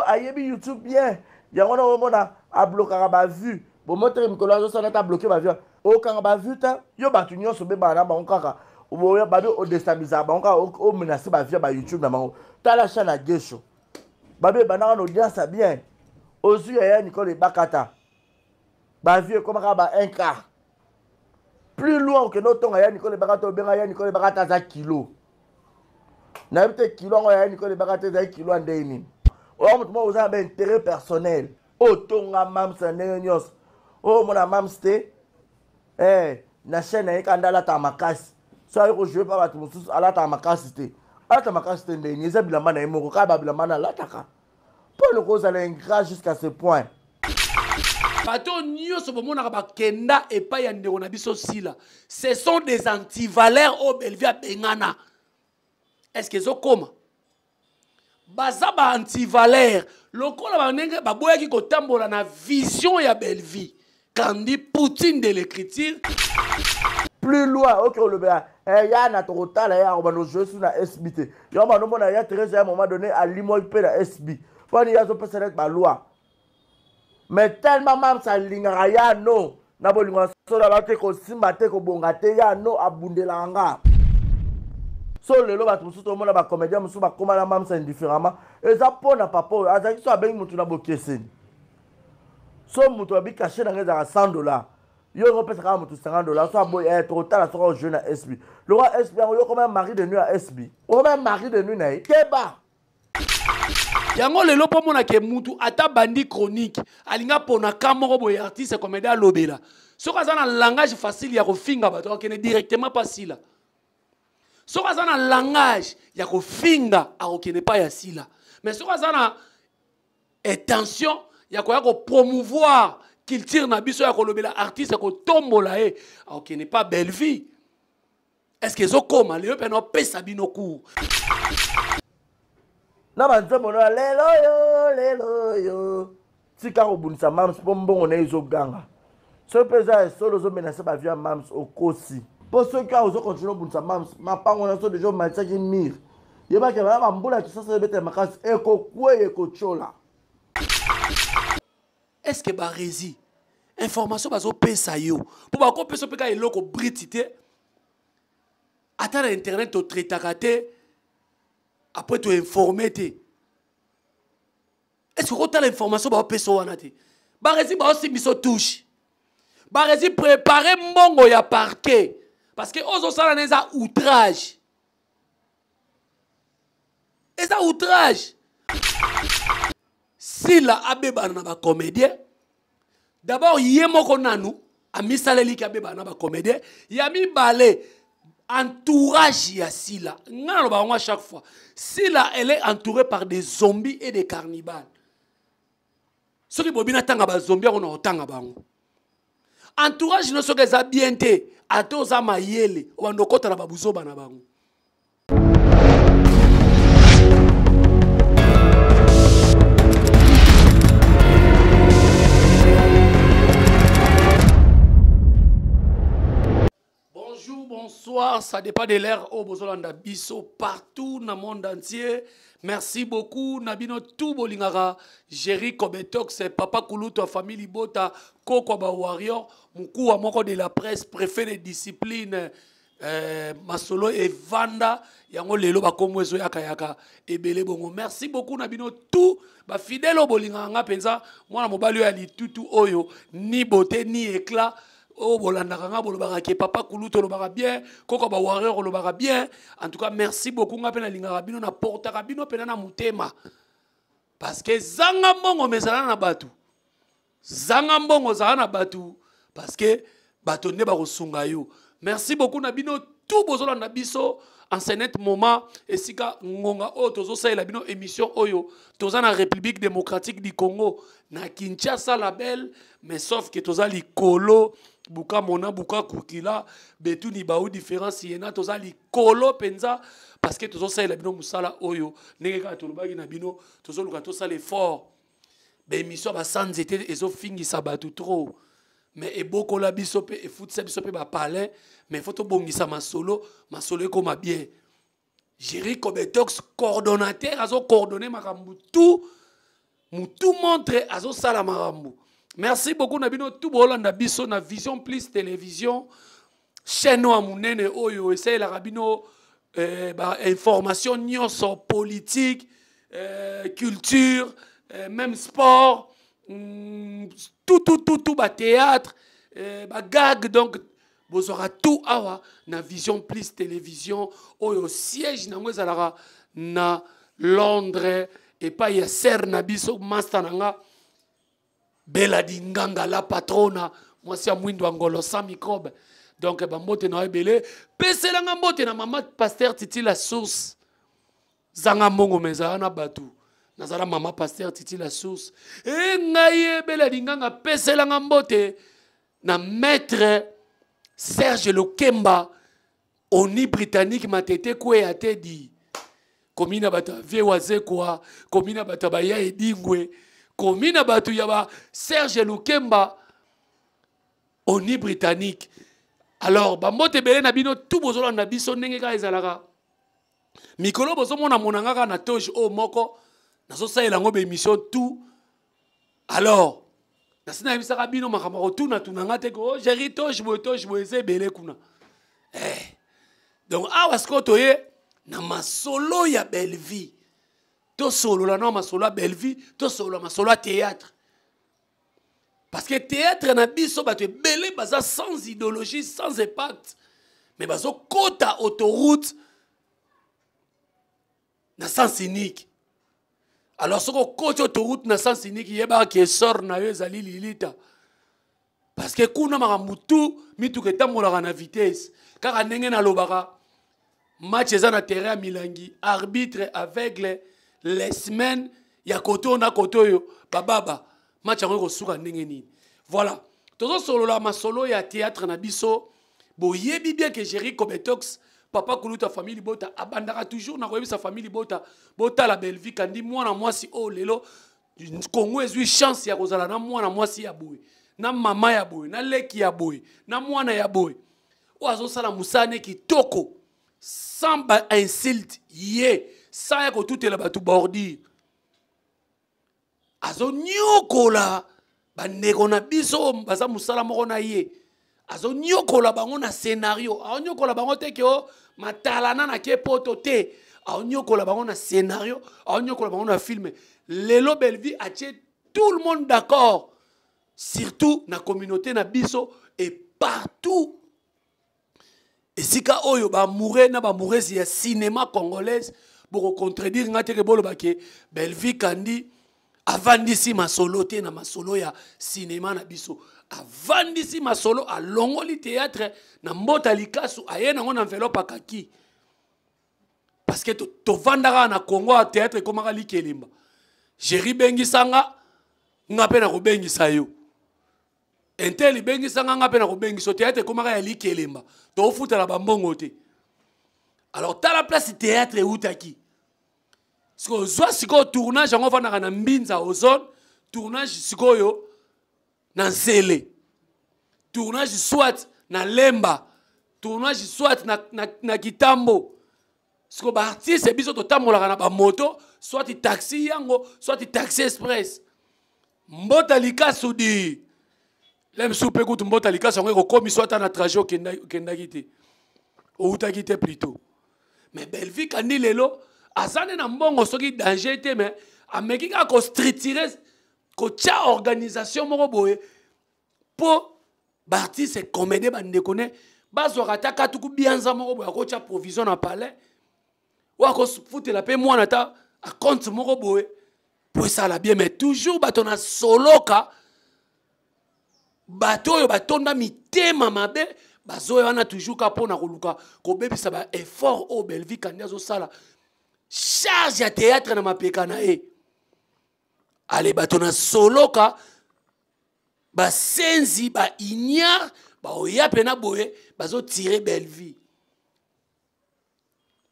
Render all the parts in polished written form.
ayebi YouTube bien. Yango na omona a bloquer ba vue. Bon montrer mikolo azo sona ta bloquer ba vue. O kanga ba vue ta yo batu nyonso be ba na ba nkaka. O ya ba o déstabiliser ba nkaka o menacer ba vue ba YouTube na bango. Ta la chaîne à Gesho. Ba be ba na audience bien. Ozu ya Nicole Bakata. Ba vue comme ba 1K. Plus loin que notre temps ya Nicole Bakata benga ya Nicole Bakata za kilo. Na peut kilo ya Nicole Bakata za kilo andeni. O mutu mo uza ba intérêt personnel. O tonga mamsa nenyos. O mona mamste na chaîne ya kandala ta makasi. So ayo jouer pa batu mususu ala ta makasi te. Ala ta makasi te ndeni eza bilamba na emoko ka ba bilamba na lataka. Pour le cause elle est ingrat jusqu'à ce point. Bato nyonso bomona ba kenda et pas ya ndeko na biso sila. Ce sont des antivaleurs au Bellevue bengana. Est-ce que zo koma? Baza ba antivaleur. Lokola ba ndenge ba boyaki ko tambola na vision ya Bellevue. Kandi Poutine de l'écriture. Plus loin, ok, le béa. Ya na total ya on va nous jouer sur la SBT. Ya ba no mona ya Thérèse à un moment donné à Limoges pe la SB. Pour y a zo peut être ba loi. Mais tellement même ça lingara ya no. Na bolinga so la te ko simba te ko bonga te ya no abundela nga. So lelo ba tout to mona ba comédien musu ba koma la même ça indifféremment. Et ça pona papa azaki so abengi mutu na bokeseni. So mutu abi caché dans les $100. Yo on peut ça mutu $50. So aboy trop tard so jeune à SB. Le roi SB yo comme un mari de nuit à SB. O même mari de nuit na keba. Yango lelo po mona ke mutu ata bandi chronique alinga pona kamoko boy artiste comédien lobela. Soka za na langage facile ya ko finga bato okene directement pas sila. Soka za na langage ya ko finga akokene pas ya sila. Mais soka za na intention ya ko promouvoir qu'il tire na biso ya ko lobela artiste ko tombola akokene pas Bellevue. Est-ce que zo koma le pe no pesa bino cours? Na banza mona lelo yo tika ko bunisa mams bombongo na izo ganga so pesa solo zo menacer ba via mams okosi pour ceux qui ont continué bunisa mams ma pango na so déjà matcha ki mir yeba ke ba mbula ki sasa bete makasi eko kwe eko chola. Est-ce que ba rési information ba zo pesa yo pour ba ko pesa pe ka eloko britité ata na internet to traitaka après tu informer te. Est-ce que tu as l'information ba peso wana te? Ba resi ba aussi biso touche. Ba resi préparer mbongo ya parquet parce que ozo sala neza outrage. Et ça outrage. Si la abeba na ba comédien d'abord yemoko nanu ami saleli ka beba na ba comédien yami balé entourage ya Sila. À chaque fois. Sila, elle est entourée par des zombies et des cannibales. Ce qui bobina tanga ba zombie on a tanga bango. Entourage no soke za bienté, ato za mayele, o ndokota na babuzo bana bango. Bonsoir, ça dépend de l'ère au Bozolanda Bisso partout dans le monde entier. Merci beaucoup, Nabino tout bolingara, Jerry Kobetox, Papa Koulouto, famille Libota, Koko Ba Warrior, Moukou Amoko de la presse, préfet de discipline, Masolo et Vanda, Yango Lelo Bakomwezo Yaka Ebele Bongo. Merci beaucoup, Nabino tout, ba fidèle au bolingara, penza, moi la mobile ali tutu oyo, ni beauté ni éclat. Oh, bolanda kanga bolobaka ke papa Koulouto lobaka bien, Koko Ba Warrior lobaka bien. En tout cas, merci beaucoup nga pena lingaka bino na portaka bino pena na mutema. Parce que zanga mbongo mesala na batu. Zanga mbongo zala na batu parce que bato ne ba kosunga yo. Merci beaucoup na bino tout bozolanda biso en ce net moment esika ngonga o tozo saela bino émission oyo toza na République démocratique du Congo na Kinshasa la belle mais sauf que toza likolo buka mona buka kukila betu ni baou différence yena toza likolo penza parce que tozo saela bino musala oyo ndenge ka tolobaki na bino tozo luka to sala effort be émission ba sans été ezo fingisa batu trop mais eboko la biso pe e foot biso pe ba parler mais faut to bongisa masolo comme bien Jerry Kobetox coordonnateur azo coordonner makambu tout Tout montre azo sala marambo. Merci beaucoup Nabino tout bolanda biso na Vision Plus télévision chaîne wa munene oyo essaye la rabino information nyonso politique culture même sport tout ba théâtre ba gag donc vous aurez tout awa na Vision Plus télévision oyo siège na ngwezalara na Londres et pas ya ser na biso master nanga Beladi Nganga la patrona moi c'est mwindo ngolo sans microbe donc bambote na ebele pesela ngambote na mama pasteur Titi la source zanga mbongo meza na batu nazala mama pasteur Titi la source e ngaye Beladi Nganga pesela ngambote na maître Serge Lokemba oni britannique matete kwe atedi komina bata vie waze kwa komina bata baya edingwe komina batu yaba Serge Lokemba oni britannique alors bambote bele na bino tout bozola na biso ndenge ka ezalaka mikolo bozo mona monanga na toge o moko nazo saela ngo be émission tout alors nasina bisaka bino makamako tout na tunanga te ko Jerry toge boeze bele kuna donc awa skotoye na masolo ya belle vie to solo la na masolo ya belle vie to solo masolo ya théâtre parce que théâtre na biso bato belé baza sans idéologie sans impact mais bazo kota autoroute na sens unique alors soko kota autoroute na sens unique yeba ki sort na yo ezali lilita parce que kuna makamutu mituka etambolaka na vitesse kaka ndenge na lobaka match eza na terrain ya milangi arbitre aveugle les semaines ya koto na koto yo bababa match yango kosuka ndenge nini voilà tozo solo la masolo ya théâtre na biso boyebi bien que Jerry Kobetox papa kuluta famille bota abandaka toujours na koyebi sa famille bota la belle vie kandi mwana mwasi o lelo Congo ezwi chance ya kozala na mwana mwasi ya boye na mama ya boye na leki ya boye na mwana ya boye oazo sala musane kitoko sans ba insulte ye sans ya kotutela batu bordir azo nyokola bandeko na biso baza musala moko na ye azo nyokola bango na scénario azo nyokola bango te ke o matalana na ke poto te azo nyokola bango na scénario azo nyokola bango na film lelo Belleville atie tout le monde d'accord surtout na communauté na biso et partout et sika oyo ba mouré na ba mouré ya cinéma congolaise pour contredire ngate ke bolo baké Belleville kandi avandisi masolo te na masolo ya cinéma na biso avandisi masolo a longoli théâtre na mbota likasu aye nango na enveloppe akaki parce que to vandaka na Congo a théâtre komaka likelimba Jerry bengisanga ngape na kobengisa yo Intel bengisanga ngape na kobengiso théâtre komaka ya likelimba to futa la bambongo te alors ta la place théâtre utaki siko zwa siko tournage yango vanaka na mbinza ozone tournage sikoyo na nsele tournage soit na lemba tournage soit na kitambo siko ba artiste biso to tamolaka na ba moto soit taxi yango soit taxi express mbota likasu di lem soupe kutu mbota likasu yango komi soit na trajet kendaki te outaki te plutôt mais Belleville kandi lelo azane na mbongo soki danger te mais ameki ka ko structurer ko tia organisation moko boye po bartiste comédie bande kone bazo rataka tuku bianza moko boye ko tia provision na palais wa ko futela pe mwana ta a compte moko boye pour ça la bien mais toujours batona soloka bato yo batonda mitema mabe bazo wana toujours ka pona koluka ko bebisa ba effort au Belleville kandi azo sala charge ya théâtre na mapeka na e ale batona soloka ba senzi ba ignare ba oya pena boye bazo tirer Belleville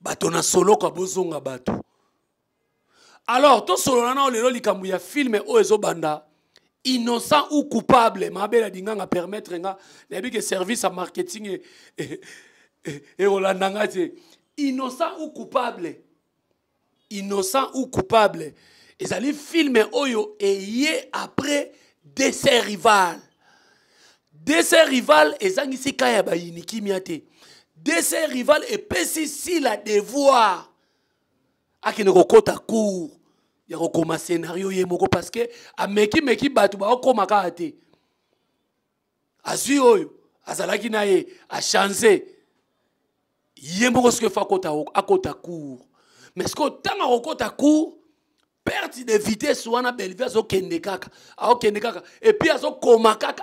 batona soloka bozonga bato alors to solo na lelo likambu ya film o ezo banda innocent ou coupable mabela dinganga permettre nga nabi que service à marketing et rolandanga te innocent ou coupable Ils allaient filmer Oyo et yé après Décès Rival. Décès Rival, ils ont ici Kaya Bayiniki Miate. Décès Rival et Pessi si la devoir. A qui ne recota court. Il y a un scénario yemoko parce que a meki batu ba okoma kaate. Azui Oyo, azalaki na ye, a changé. Yemoko ce que fa kota court. Mais ce que tant a recota court, perte de vitesse wana Bellevue azo kende kaka et puis azo koma kaka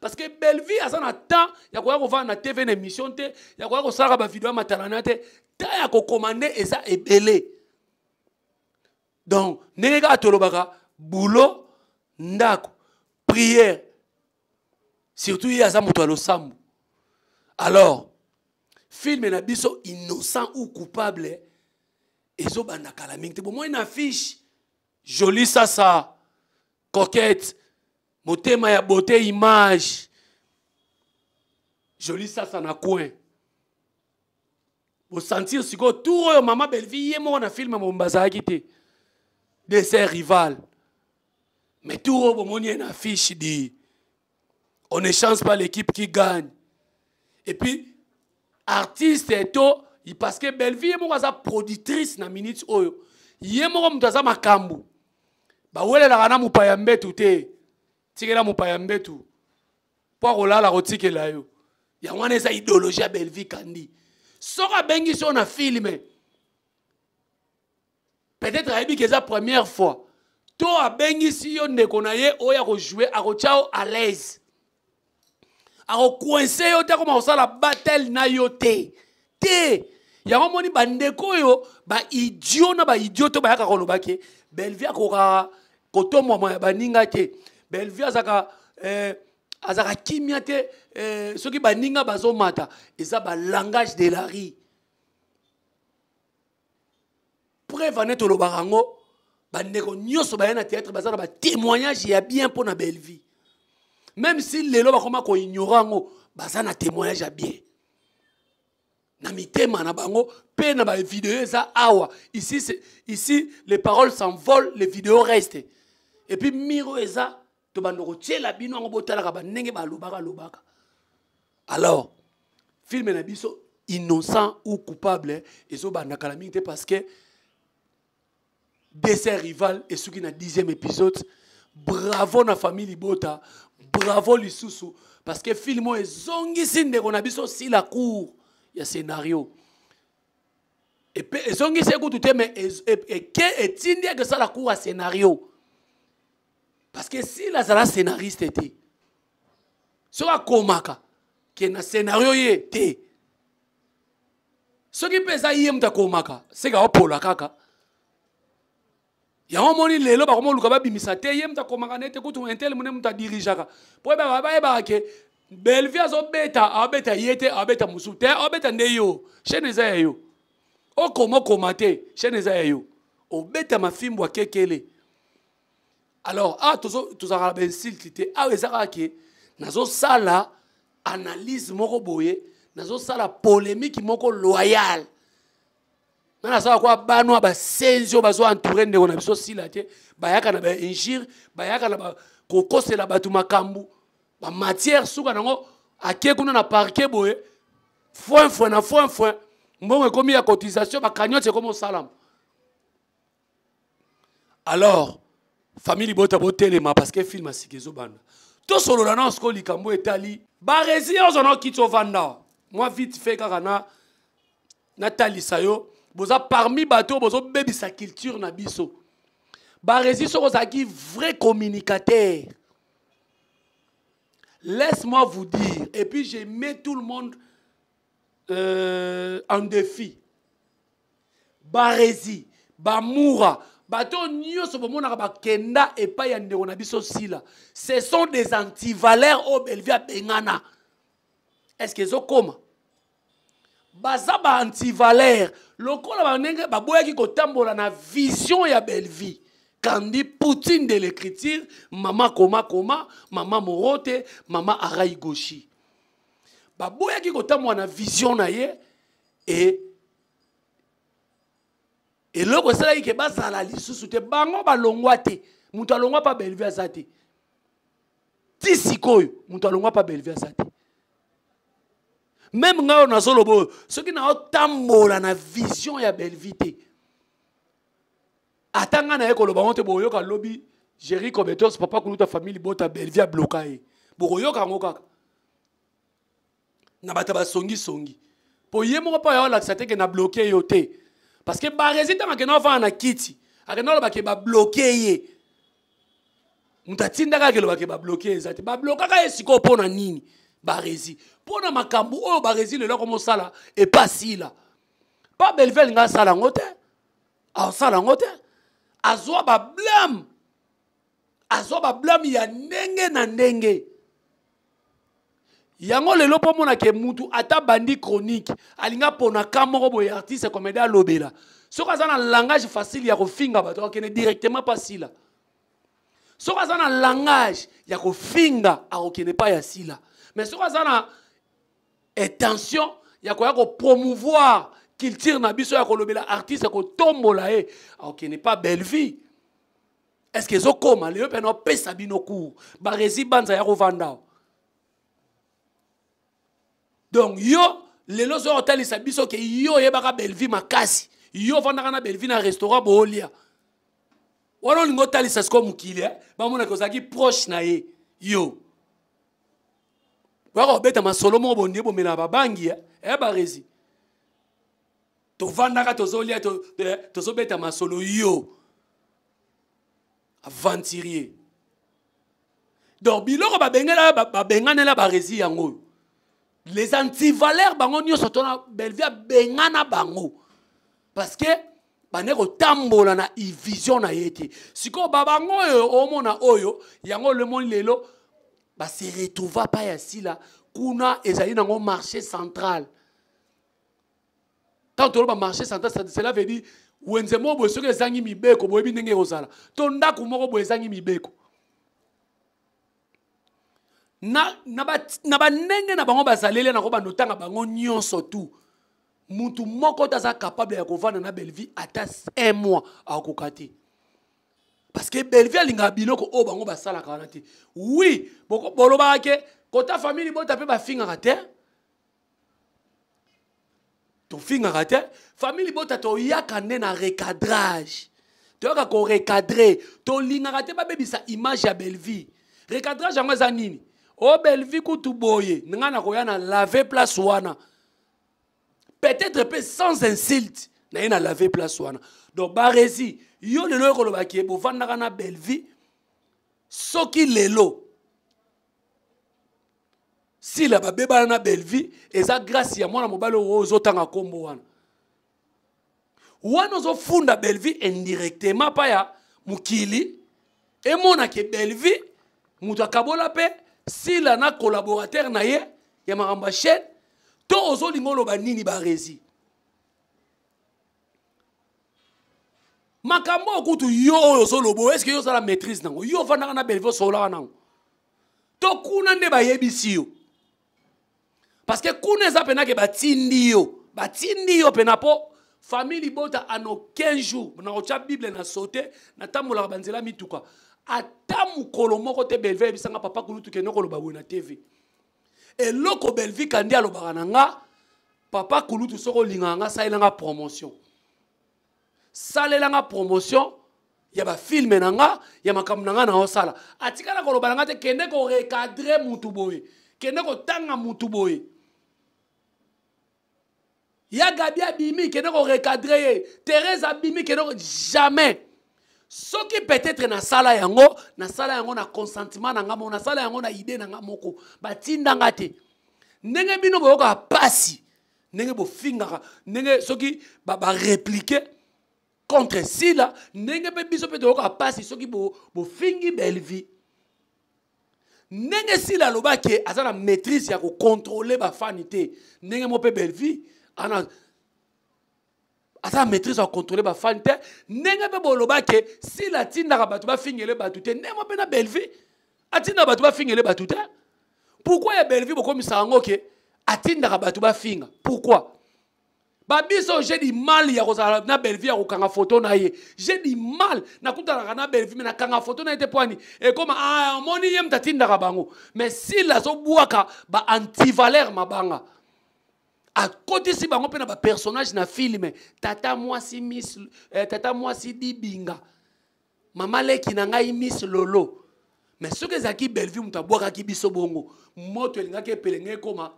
parce que Bellevue aza na temps ya koya kova na TV na émission te ya koya ko sala ba vidéo matalana te ta ya ko commander eza ebele donc nega tolobaka boulot ndako prière surtout il y a ça moto lo sambu alors film na biso innocent ou coupable ezo banda kala mingi bon moi une affiche jolie ça coquette motema ya beauté image jolie ça na coin vous sentir siko tout maman Bellevue yemo na film Mombasa akité Décès Rival mais tout bon moni une affiche dit on ne change pas l'équipe qui gagne et puis artiste et tout parce que Bellevue yemo za productrice na minute oyo yemo mutaza makambu ba wele la kana mupaya mbetu te tikela mupaya mbetu po kolala kotikela yo ya wana eza idéologie ya Bellevue kandi soka bengi so na filme peut-être ayebi que eza première fois to abengi si yo ndeko na ye oya ko jouer ako chao à l'aise ako coincer yo te ko masala battle na yo te yango moni bandeko yo ba idiot na ba idiot to ba yaka kolobake Bellevue akoka kotomwa mwa baninga ke Bellevue azaka kimia te soki baninga bazomata eza ba langage de la rue preuve net olobarango bandeko nyoso ba na théâtre bazana ba témoignage ya bien pour na Bellevue même si lelo bakoma ko ignorango bazana témoignage ya bien na mitema na bango pe na ba vidéo za awa ici les paroles s'envolent les vidéos restent et puis miro eza to bandoko tiela bino ngo botala ka banenge ba lobaka alors film na biso innocent ou coupable ezo banda kala mingi parce que Décès Rival et ceux qui na 10e épisode bravo na famille Libota bravo lisusu parce que film ezongi sinde kona biso si la cour il y a scénario et puis ezongi se kutu te mais et que etindi que ça la cour à scénario parce que si la zala scénariste était so akomaka que na scénario ye te ce qui pesa yem ta komaka c'est ka opola kaka ya moni lelo ba komo luka ba bimisa te yem ta komaka nete kutu intel mune muta dirijaka po ba ke Bellevue abeta yete abeta musute abeta ndeyo cheneza yo o komo komate cheneza yo obeta mafimbo akekele alors tous arabes insulté ezaka ke nazo sala analyse moko boye nazo sala polémique moko loyal na sala kwa bano ba senzio bazo entourer ndeko na biso sila te bayaka na ba injure bayaka na ba kokosela batu makambu ba matière suka nango ake kuna na parquet boye foin na foin mbongo komi ya cotisation ba cagnotte comme salam alors famille bota botelema parce que film asikezo banda to solo na nsko likambo etali ba résidence on kitso vanda moi vite fait kaka na talisa yo boza parmi bateau bozo bebisa culture na biso ba résidence ozaki vrai communicateur. Laisse-moi vous dire, et puis je mets tout le monde en défi. Barezi, Bamoura, Bato Nyos, Kenda et pas Yanderonabiso Sila. Ce sont des antivaleurs au Bellevue Bengana. Est-ce qu'ils ont comme Baza ba antivaleur. Lokola banenge baboya ki kotambola na vision ya Bellevue. Kandi Poutine de l'écriture, maman Koma, maman Morote, maman Araï Goshi. Baboya ki kotambola na vision na ye et Et là, c'est là que bazala lisusu te bango balongwa te. Mutu alongwa pa Bellevue azate. Ti sikoyo, mutu alongwa pa Bellevue azate. Même nga on a solo bo, ceux qui na tambola na vision ya Bellevue te. Atanga na ekolo bango te boyo ka lobby, Jerry Kobetos papa kuluta famille bota Bellevue a bloqué. Boyo ka ngokaka. Na bata ba songi. Po yemo pa ya la que na bloqué yo te. Parce que Barezi tant que non va na kiti, akena lo ba ke ba bloqué ye. Mutatinda ka ke lo ba ke ba bloqué ezate. Ba bloquer ka esiko pona nini? Barezi. Pona makambu o Barezi le loko mosala et pas si là. Pas Bellevue nga sala ngote. A sala ngote. Azwa ba blâme. Azwa ba blâme ya ndenge na ndenge. Yango lelo po mona ke mutu ata bandi chronique alinga pona kamoko boye artiste comédien lobela soko azana langage facile ya kofinga bato akene directement pas sila soko azana langage ya kofinga akene pas ya sila mais soko azana intention ya koya ko promouvoir culture na biso ya kolobela artiste ko tombola akene pas Bellevue. Est-ce que zo koma leo peno pesa bino cours Barezi banza ya kovanda. Donc yo lelo zo hotel sa biso ke yo yebaka Bellevue makasi yo vandaka na Bellevue na restaurant bolia wala lingo talisa sko mukile ba mona ko zaki proche na ye yo ba ko beta masolo mo bondi bo mena babangi Barezi to vandaka to zolia to zo beta masolo yo aventurier. Donc biloko ba benganela Barezi yango. Les antivaleurs bango nyo sotona Bellevue bengana bango parce que baneko tambola na vision na yete siko babango omona oyo yango le monde lelo ba se retrouva pa ya sila kuna ezali nango marché central tant to ba marché central cela veut dire wenzemo bo soki ezangi mibeko boyebi ndenge kozala to ndako moko bo ezangi mibeko na banenge na bango bazalele na ko banotanga bango nyonso tu mutu moko taza capable ya kovanda na Bellevue ata 1 mois akokati parce que Bellevue alinga biloko o bango basala kana te oui boko boloba ke kota famille bota pe ba finga te to finga te famille bota to yaka na recadrage to yaka ko recadrer to linga te ba bebisa image ya Bellevue recadrage yango za nini. O Bellevue kutu boye ngana ko yana laver place wana peut-être peu sans insulte na yana laver place wana donc Barezi yo lelo ko loba ki bo vandaka na Bellevue soki lelo si la ba beba na Bellevue eza grâce ya mwana mobalo ozo tanga kombo wana ozo funda Bellevue indirectement pa ya mukili et mona ke Bellevue mutu akabola pe si la na collaborateur na ye ya maramba chaîne to ozo lingolo ba nini Barezi makambo okutu yo ozo lobo est-ce que yo sala maîtrise nango yo fanda na Bellevue sola nango to kuna nde ba yebisi yo parce que kuna eza pena ke batindi yo pena po famille bota ano 15 jours na ocha bible na sauter na tambola banzela mituka ata mukolo moko te Bellevue bisanga papa kulutu ke noko loba na TV et loko Bellevue kandi alobaka nga papa kulutu soko linganga salelanga promotion ya ba film nanga ya makambo nanga na osala atikala koloba nga te kende ko recadrer mutu boye kende ko tanga mutu boye ya Gabi abimi kende ko recadrer Thérèse abimi kende ko jamais. Ce qui peut-être na sala yango na consentement na ngamo na sala yango na idée na ngamoko batinda ngate ndenge bino boyoka pasi ndenge bo finga ndenge soki ba répliquer contre sila ndenge pe biso pe doyoka pasi soki bo fingi Bellevue ndenge sila lobaki azana maîtrise ya ko contrôler ba fanité ndenge mo pe Bellevue ana asa maîtrise à contrôler ba fante nenge be boloba ke si la tinda ba tu ba fingele ba tout ndemo pe na Bellevue atinda ba tu ba fingele ba tout pourquoi ya Bellevue boko misango ke atinda ba tu ba finga pourquoi Babiso, j'ai du mal ya kozala na Bellevue ya kokanga photo na ye. J'ai du mal na kutala na Bellevue mais na kanga photo na ete poani. Et comme moni yem tatinda bango. Mais si la zo buaka ba anti-valeur mabanga. À côté si bango pena ba personnage na film tata moi si Miss tata moi si Bibinga. Mama leki na ngai Miss Lolo. Mais ce que zaki Bellevue mutabwaka ki biso bongo. Moto elinga ke pelenge koma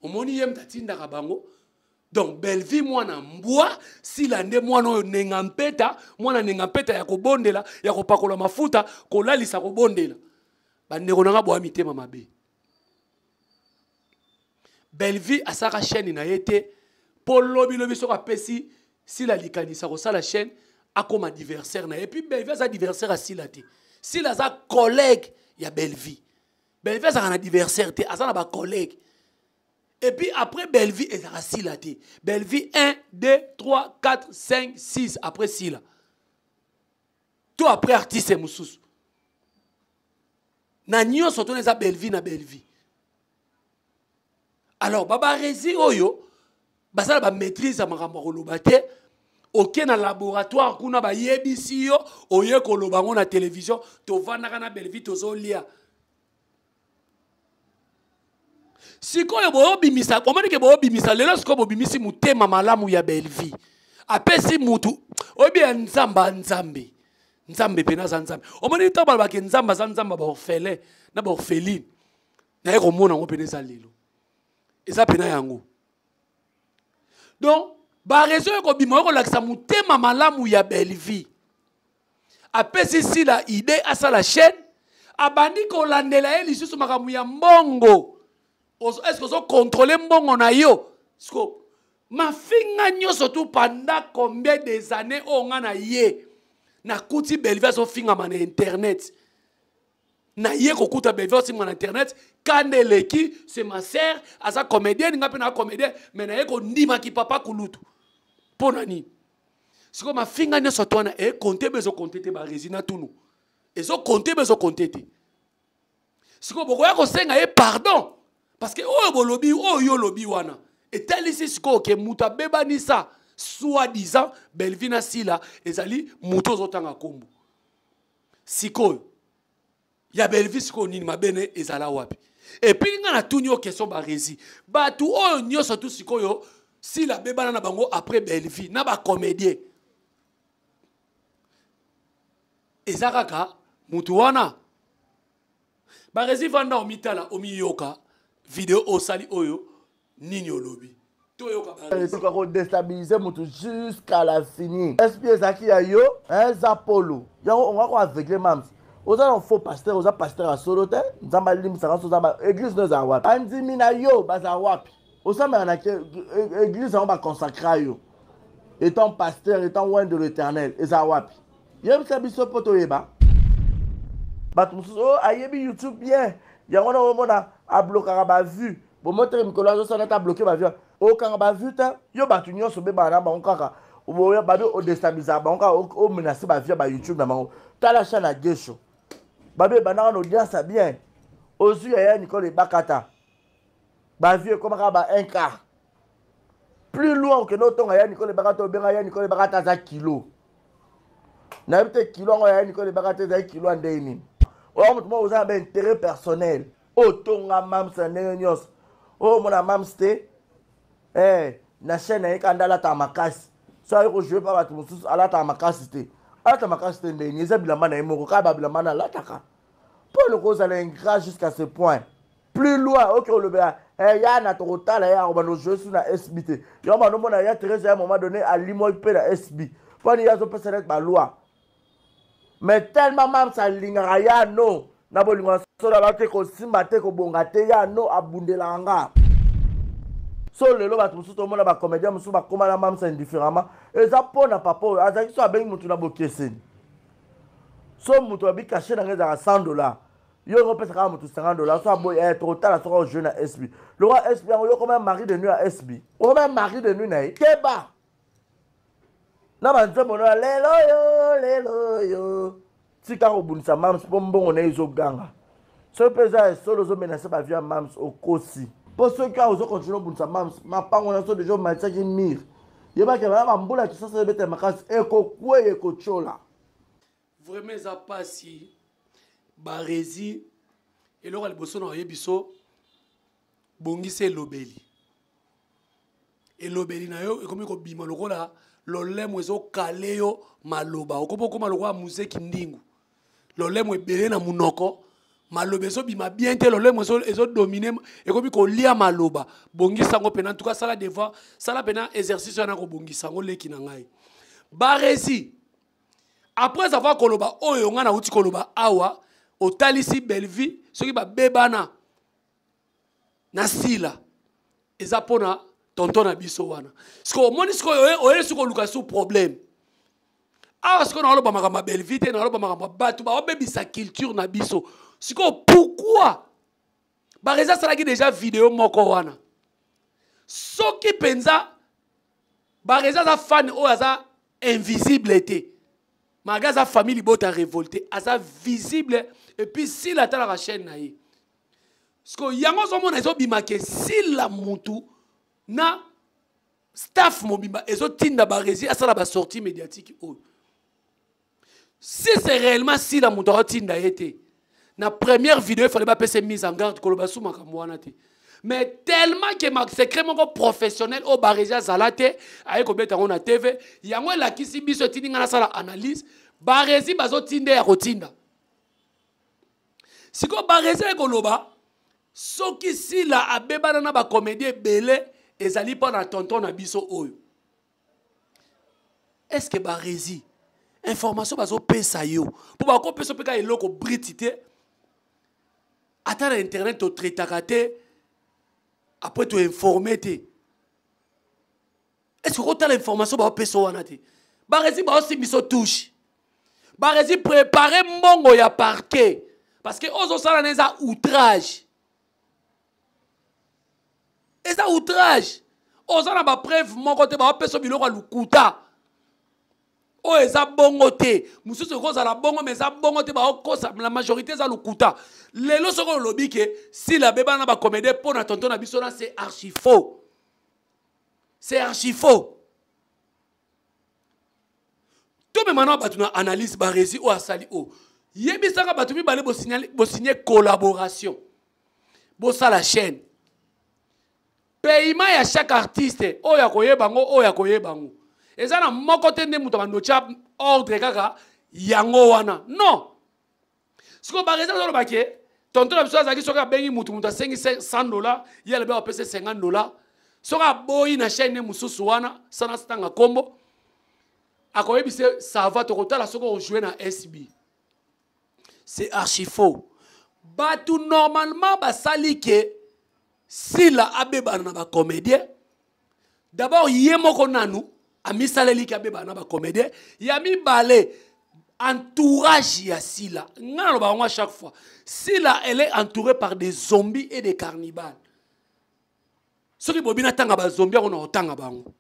omoni yem tatinda bango. Donc Bellevue mwana mbwa si lande mwana nengampeta mwana nengampeta ya kobondela ya kopakola mafuta kolalisa kobondela. Bandeko nanga bwa mitema mabe. Bellevue a sa chaîne na yete pour lobi soka pesi si la likanisa ko sa la chaîne a comme adversaire na et puis Bellevue a adversaire à silate si la sa collègue ya Bellevue a un adversaire te asa na ba collègue et puis après Bellevue est à silate Bellevue 1 2 3 4 5 6 après sila tout après artiste mususu na nyonso to na Bellevue na Bellevue. Alors, baba rezi oyo, basala ba maîtrise à makambo koloba te, aucun laboratoire kuna ba yebisi yo, oye koloba ngo na télévision, to vanaka na Bellevue tozo lia. Sikoyo bo bimisa, comment que bo bimisa, lelo siko bo bimisi mutema malamu ya Bellevue. Apesi mutu, obi nzamba nzambe. Nzambe pena za nzambe. Omoni tabala ba ke nzamba za nzamba ba orphelin, na ba orpheline. Na eko mona ngo pena za lelo. Et ça pena yango. Donc, ba raison ko bimo ko lakisa mutema malamu ya Bellevue. Apesi ici la idée à ça la chaîne, abandi ko landela ye lisusu makamu ya mbongo. Est-ce que vous contrôlez mbongo na yo? Est-ce que ma finga nyoso tout pendant combien des années on a ye na kuti Bellevue so finga man internet. Na ye ko kuta Bellevue so man internet. Kandeleki, c'est ma sœur, à sa comédienne, n'a pas comédienne, mais n'a pas ndima ki papa kulutu. Ponani. C'est comme ma finga ne soit toi na e compter bezo compter te ba résina tout nous. Et so compter bezo compter te. C'est comme bokoya ko senga e pardon parce que oh bo lobi oh yo lobi wana. Et tel ici c'est que muta bebani ça soi-disant Bellevue na sila ezali muto zotanga kombo. Siko ya Bellevue siko nini mabene ezala wapi. Et puis, il y a une question de rési. Batu o nyo surtout sikoyo si la beba na bango après Bellevue na ba comédien. Ezakaka mutu wana. Ba rési vanda o mitala o miyoka vidéo o sali oyo nini olobi. To yoka ba rési ko déstabiliser mutu jusqu'à la fini. SPS zaki ya yo, Zapolo. Yango on va ko aveugler mams. Aux un faux pasteur, aux pasteur à Solote, nous avons lim ça, nous avons église nous avons. Andi mina yo bazawapi. Au sein de l'église on va consacrer yo. Étant pasteur, étant loin de l'Éternel, ezawapi. Yem sabiso poto yeba. Batmusu oh ayebi YouTube bien. Yango na omona a bloquer ba vue. Bon montrer mikola so na ta bloquer ba vue. O kanga ba vue ta yo batu nyonso be ba na ba onkaka. O ya ba o déstabiliser ba onka o menacer ba vue ba YouTube na mango. Ta la chaîne à Gesho. Babé banana audience bien. Ozu ya Nicole Bakata. Ba vieux comme ba un quart. Plus loin que notre ya Nicole Bakata bien ya Nicole Bakata za kilo. Na peut kilo ya Nicole Bakata za kilo andeni. O mo oza ba intérêt personnel. O tonga mam sanenios. O mona mam ste. Na chaîne ya kandala ta makasi. So ayoko jouer pa batu mususu ala ta makasi te. Alata makasi te ndeni eza bilamba na emoko ka ba bilamba na lataka. Pour le cause à l'ingrat jusqu'à ce point. Plus loin, ok, le bien. Ya na totala ya on va nous jouer sur la SBT. Ya on mona ya Thérèse à un moment donné à limoy pe la SB. Pour ni ya zo peut être ma loi. Mais tellement même ça lingara ya no. Na bolingo so la ba te ko simba te ko bonga te ya no abundela nga. So lelo ba tout to mona ba comédien musu ba koma la mam ça indifféremment. Et ça pona papa azaki so abengi mutu na bokeseni. So mutu abi caché dans les $100. Yo on peut ça mutu $50. So boy trop tard so jeune à SB. Le roi SB yo comme un mari de nuit à SB. Comme un mari de nuit na keba. Na ba nzembo na lelo yo. Tika ko bunisa mams bombongo na izo ganga. So pesa solo zo menacer ba via mams au kosi. Pour ceux qui ont continué ma pango na so déjà matcha qui mire. Yeba ke ba mbula ki sasa bete makasi eko kwe eko chola. Vraiment ça passe barezi et lora liboso na yebiso bongise lobeli. Et lobeli na yo ekomi ko bima lokola lolemo ezo kaleyo maloba. Okopo ko maloba museki ndingu. Lolemo ebele na munoko. Maloba ezo bima bien te lolemo ezo dominer ekomi ko lia maloba. Bongisa ngo pena en tout cas ça la devant ça la pena exercice na ko bongisa ngo leki na ngai. Barezi après avoir koloba oyo nga na uti koloba awa otalisi belvi soki ba bebana na sila eza pona tonton na biso wana siko omoni siko oye siko luka su problème awa siko na oloba makamba belvi te na oloba makamba batu ba obebisa culture na biso siko pourquoi bareza salaki déjà vidéo moko wana soki penza bareza za fan oyo aza invisible te magaza famille bota révolté aza visible et puis si la tala la chaîne na ye parce que yango zomo na zo bimake si la mutu na staff mobimba ezo tinda barezi asala ba sortie médiatique o si c'est réellement si la mutu a tinda été na première vidéo il fallait pas passer mise en garde koloba sou makambo wana te mais tellement que ma secret mon professionnel au barezi zalate aye ko beta na TV yango la kisi biso tininga na sala analyse barezi bazo tinde ya kotinda siko barezi ekoloba soki si la abebana na ba comédie belé ezali pa na tonton na biso oyo est-ce que barezi information bazo pesa yo pour ba ko pesa peka eloko britité ata na internet to traitaka te après tu informer te est-ce que tu as l'information ba pesa wana te barezi ba aussi biso touche barezi préparer mbongo ya parquet parce que ozo sala neza outrage eza outrage ozo na ba preuve moko te ba pesa biloko lukuta o eza bongo te mususu ko za la bongo mais eza bongo te ba kosa la majorité za lukuta lelo soko lobi ke si la beba na ba comédie pour na tonton na biso na c'est archi faux c'est archi faux. Tout le monde a analyse barezi ou asali o. Yebisaka batumi balé bo signer collaboration. Bo sa la chaîne. Paiement ya chaque artiste o ya koyebango o ya koyebango. Eza na moko te nde muto bandocha ordre kaka yango wana. Non. Siko barezi zo lobake tonton na biso azaki soka bengi mutu asengi $100, yele be opese $50. Soka boyi na chaîne mususu wana sana stanga kombo. Akoyebise ça va te kotala soko jouer na SB. C'est archi faux. Batu normalement basali ke si la abeba na ba comédien d'abord yemoko nanu ami saleli ke abeba na ba comédien yami balé entourage ya Sila ngana ba ngwa chaque fois Sila elle est entourée par des zombies et des cannibales. Soki bobina tanga ba zombie on otanga bango.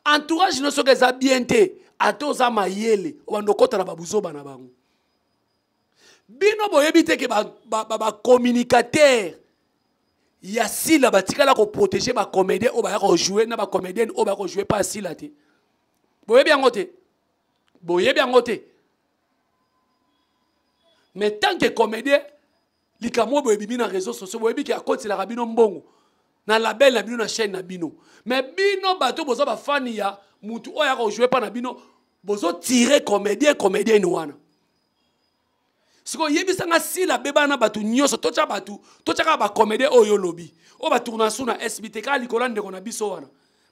Entourage no soki eza bien te atoza mayele wandokota na babuzoba na bango bino boyebi te ke ba communicateur ya Sila batikala ko protéger ba comédien o ba ko jouer na ba comédienne o ba ko jouer pas Sila te boyebi yango te mais tant que comédien likamo boyebi na réseaux sociaux boyebi ke akoti la rabino mbongo na label na bino na chaîne na bino mais bino bato bozo ba fan ya mutu oya ko jouer pa na bino bozo tirer comédien wana siko yebisanga si la beba na batu nyoso tocha ka ba comédien oyo lobi o ba tourna suna SBT ka likola ndeko na biso wana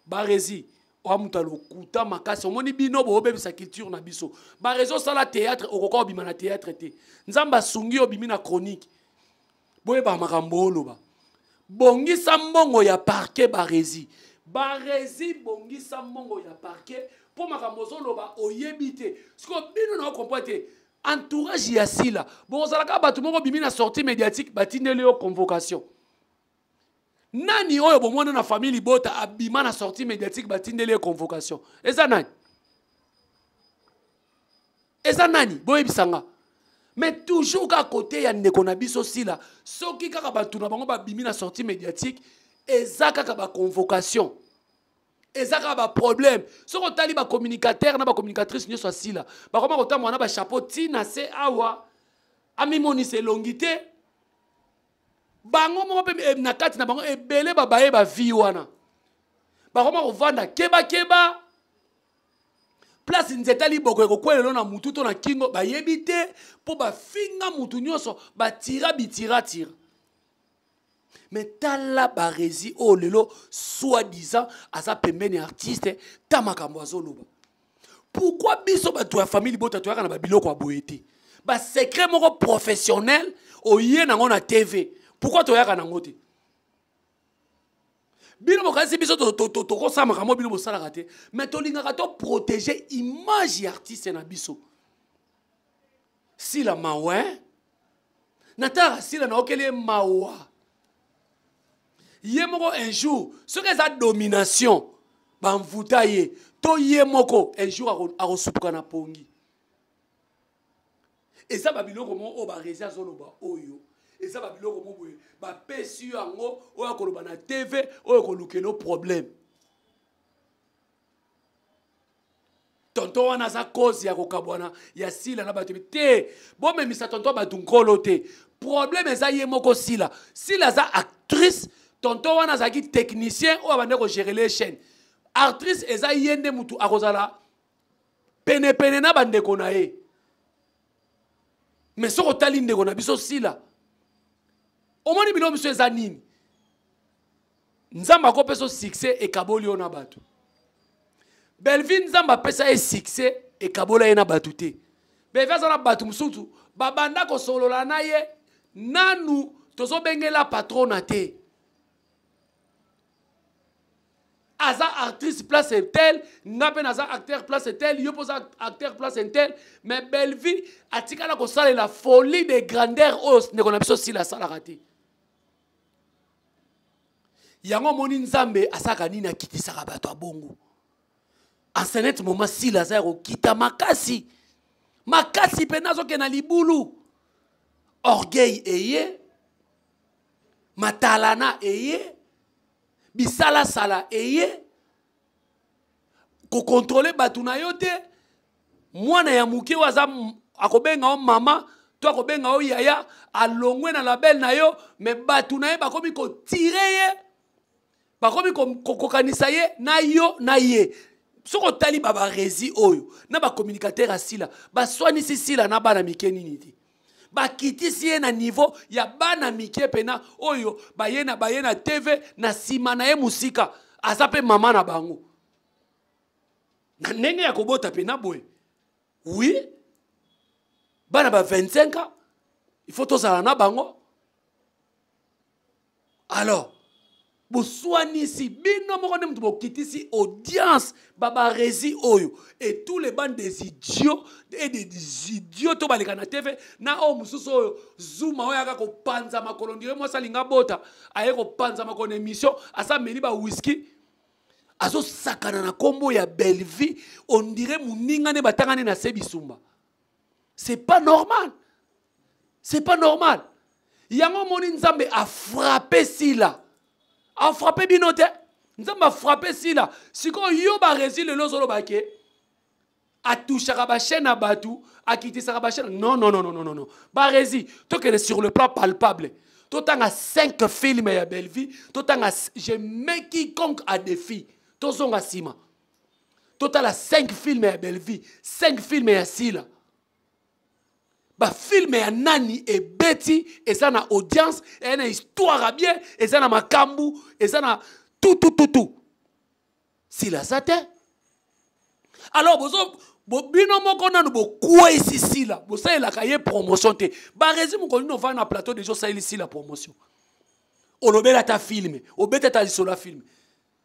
barezi o amuta lokuta makasi omoni bino bo bebisa culture na biso ba réseau sala théâtre okoko bima na théâtre te nzamba sungi obimi na chronique boye ba makambo loba bongisa mbongo ya parquet barezi bongisa mbongo ya parquet pour makambo zoloba oyebite siko bino na comprendre entourage ya Sila bozalaka batu moko bimi na sortie médiatique batindeli yo convocation nani oyo bomona na famille bota abima na sortie médiatique batindeli yo convocation eza nani boyebisanga Mais toujours à côté, il y a des konabiso aussi là. Ceux qui ont bimi na sortie médiatique, eza kaka ba convocation. Eza kaka ba problème. Ceux qui ont ba communicateur na ba communicatrice nyo so si là. Ba koma kota mwana ba chapeau tina se awa. Ami moni se longité. Bango mo pe na kati na bango ebele ba baye ba vie wana. Ba koma ko vanda keba keba. Place nzeta liboko ekokwelelo na mutu to na kingo ba yebite po ba finga mutu nyonso ba tira bitira tira. Mais tala barezi o lelo soi-disant asa pembeni artiste tamakambo azoloba. Pourquoi biso ba toi famille bota toi kana ba biloko aboyete? Ba secret moko professionnel oye nango na TV. Pourquoi toi kana ngote? Bino bokasi biso to kosama kamo bino bosala raté mais to lingaka to protéger image artiste na biso si la mawa natara si la na okele mawa yemoko un jour ce que ça domination ba mvuta ye to yemoko un jour akosupuka na pongi et ça ba biloko mo o ba résia zoloba oyo. Et ça va biloko mo boye ba pesi yango oyo koloba na TV oyo kolukelo problème. Tonton wana za cause ya kokabwana ya sila na bato te bon même ça tonton ba dunkolo te problème eza ye moko sila sila za actrice tonton wana za ki technicien oyo bande ko gérer les chaînes actrice eza yende mutu akozala pene pene na bande ko na ye mais soko tali ndeko na biso sila omoni bilo monsieur zanini nzamba ko peso succès et kaboli ona batu Belvin nzamba pesa e succès et kabola ena batu te Belvin zana batu musutu babanda ko solola na ye nanu tozo bengela patrona te aza actrice place tel ngape naza acteur place tel yo posa acteur place tel mais Belvin atikala ko sala la folie de grandeur os ne kona biso si la sala raté. Yango moni nzambe asaka nini akitisaka bato abongo asenet moma sila zero kita makasi makasi penazo ke na libulu orgueil eye matalana eye bisala sala eye ko contrôler batu na yote mwana ya muke waza akobenga o mama to akobenga o yaya alongwe na label na yo mais batu na ye bakomi ko tirer ye bakomi kokanisa ye na yo na ye soko tali baba rezi oyo na ba communicateur asila ba soinisi sila na bana mike nini ti ba kitisi ye na niveau ya bana mike pena oyo ba ye na TV na sima na ye musika asape mama na bango na ndenge ya kobota pena boy oui bana ba 25 ans il faut tozala na bango alors Bouswanisi, bino moko nem tubo kitisi audience baba rezi oyo et tous les bandes des idiots et des idiots to baleka na TV na o mususu oyo zuma oyo aka ko panza makolo ndire mo salinga bota aye ko panza makolo émission asa meli ba whisky azo sakana na kombo ya Bellevue on dirait muninga ne batangane na sebisumba. C'est pas normal. C'est pas normal. Yango moni nzambe a frappé sila. A frappé binote. Nzamba a frappé si là. Si quand yo ba rési le lozolo bake a touché ba chaîne à batu, a quitté sa ba chaîne. Non. Ba rési, toi que sur le plan palpable. Toi t'as 5 films ya Bellevue, toi t'as je mets quiconque à défi. Toi zonga sima. Toi t'as 5 films ya Bellevue, 5 films ya sila. Ba film ya nani et Betty et ça na audience et na histoire à bien et ça na makambu et ça na tout si la sate alors bino moko nanu quoi ici si la bo ça la kaye promotion te ba résime ko no va na plateau de jour ça ici la promotion olobela ta film obeta ta sur la film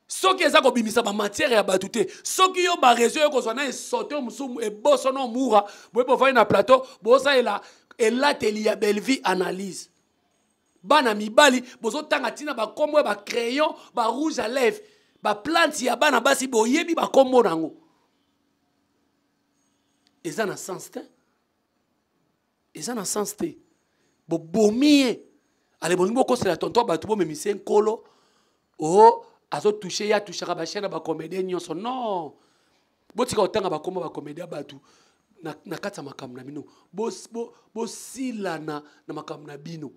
soki eza ko bimisa ba matière ya batute soki yo ba réseau yo ko zona sauter musumu e bosso no mura bo po va na plateau bo ça et là teli ya Bellevue analyse bana mibali bozo tanga tina ba kombo ba crayon ba rouge à lèvres ba plante ya bana basi bo yebi ba kombo nango eza na sens te eza na sens te bobomi ye ale bolingi bokosela tonton bato bomemisa nkolo o azotouche ye atouchaka bachaine ya bacomédien nyonso non botika kotanga bakoma bacomédien bato na kati ya makambo na bino bosilana na makambo na bino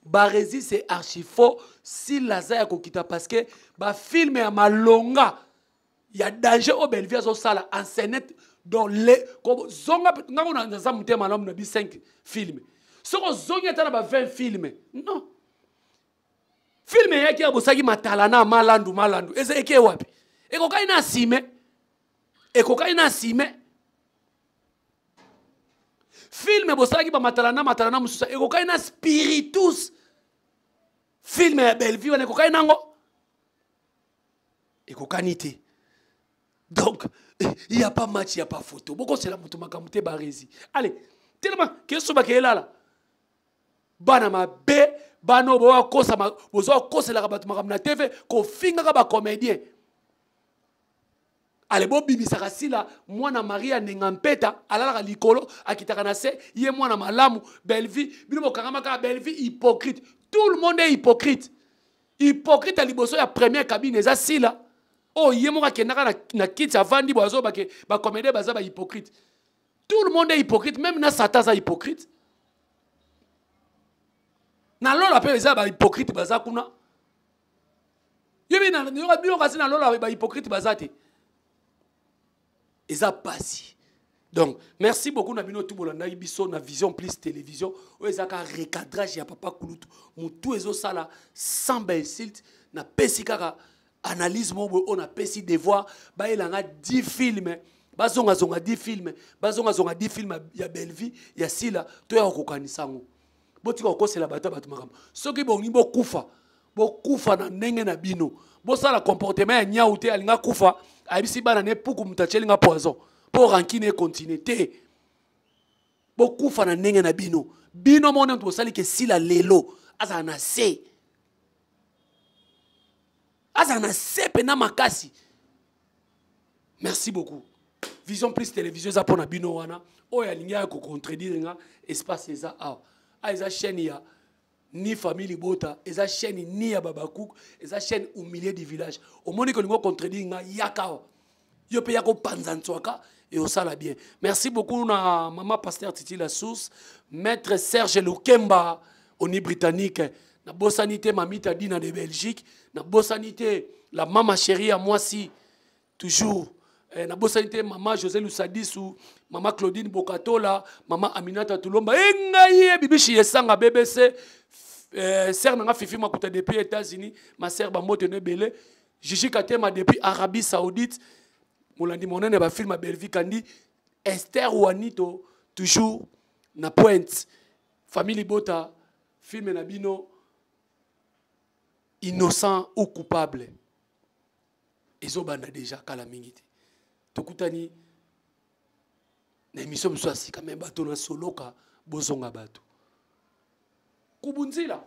barési c'est archi faux si laza ya kokita parce que bafilme ya malonga ya danger au Bellevue azosala enseignette dans les zonga ngako na za mutema malamu na bi 5 films soko zonga ata na ba 20 films non filme yaki abosaki matalana malandu eza eke wapi ekokai na sime filme bosaki ba matalana mususa ekokai na spiritus filme ya Bellevue wana ekokai nango ekokani te. Donc il n'y a pas match, il n'y a pas photo. Beaucoup c'est la moto makamute barezi. Allez, tellement qu'est-ce que c'est là? Bana ma be, bano boa kosa ma, bozo kosa la rabat makam na TV, ko finga ba comédien. Allez bo bibi sakasila, mwana Maria nengampeta, alala likolo, akitaka na se, ye mwana malamu, Bellevue, bino mo karamaka Bellevue hypocrite. Tout le monde est hypocrite. Hypocrite à liboso ya première cabine eza sila. Oh, il y a na kit avandi boazo ba comédie baza ba hypocrite. Tout le monde est hypocrite, même na Satan est hypocrite. Na lola pe baza ba hypocrite baza kuna. Yebi na yora bio kasi na lola ba hypocrite baza te. Eza pasi. Donc, merci beaucoup na bino tout bolanda biso na Vision Plus télévision. O ezaka recadrage ya papa Kulutu. Mutu ezo sala sans insulte na pesikaka analyse mo on a pesi devoir ba elanga 10 films bazonga 10 films bazonga 10 films ya Bellevue ya sila to ya kokanisa ngo botika okosela bato makam soki bongi bokufa na ndenge na bino bosala comportement ya nyauté alinga kufa ayibisi bana ne puku mutachelinga poison pour rankine continuer te bokufa na ndenge na bino mona to sali ke sila lelo azana se azana sepe na makasi. Merci beaucoup. Vision Plus télévision za pona bino wana o ya linga ko contredire nga espace eza a eza chaîne ya ni famille bota eza chaîne ni ya babakouk eza chaîne au milieu du village au moni ko lingo contredire nga yaka yo pe yako panzantswaka et au sala bien. Merci beaucoup na maman pasteur Titi la source maître Serge Lukemba Oni britannique na bossanité mamita dina de Belgique na bossanité la maman chérie à moi si toujours na bossanité maman José Lusadisou maman Claudine Bokatola maman Aminata Tulomba engaye bibishi yesanga BBC sœur nanga Fifi makuta depuis États-Unis ma sœur bamoto ne belé Gigi Katema depuis Arabie Saoudite molandi monene ba film à Bellevue kandi Esther Wanito toujours na Pointe famille Bota film na bino innocent ou coupable. Ils ont déjà kala mingiti. Tokutani na émission mswasi quand même bato na soloka bozonga bato. Kubunzila